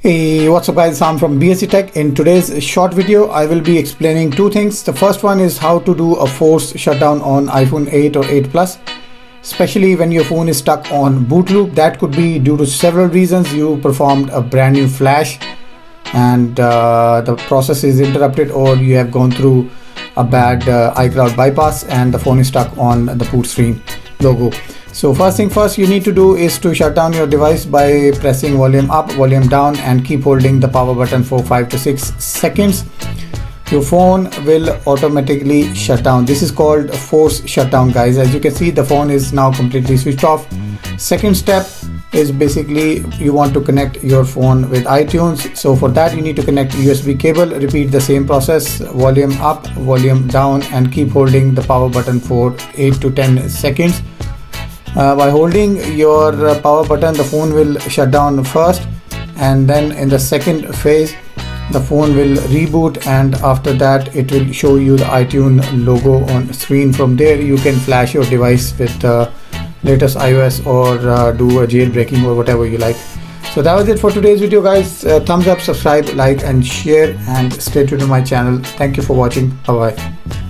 Hey, what's up guys, I'm from BSc Tech. In today's short video, I will be explaining two things. The first one is how to do a forced shutdown on iPhone 8 or 8 Plus, especially when your phone is stuck on boot loop. That could be due to several reasons. You performed a brand new flash and the process is interrupted, or you have gone through a bad iCloud bypass and the phone is stuck on the boot screen logo. So first thing first, you need to do is to shut down your device by pressing volume up, volume down, and keep holding the power button for 5 to 6 seconds. Your phone will automatically shut down. This is called a force shutdown, guys. As you can see, the phone is now completely switched off. Second step is basically you want to connect your phone with iTunes. So for that, you need to connect USB cable. Repeat the same process, volume up, volume down, and keep holding the power button for 8 to 10 seconds. By holding your power button, the phone will shut down first, and then in the second phase the phone will reboot, and after that it will show you the iTunes logo on screen. From there you can flash your device with the latest iOS or do a jailbreaking or whatever you like. So that was it for today's video, guys. Thumbs up, subscribe, like and share, and stay tuned to my channel. Thank you for watching. Bye bye.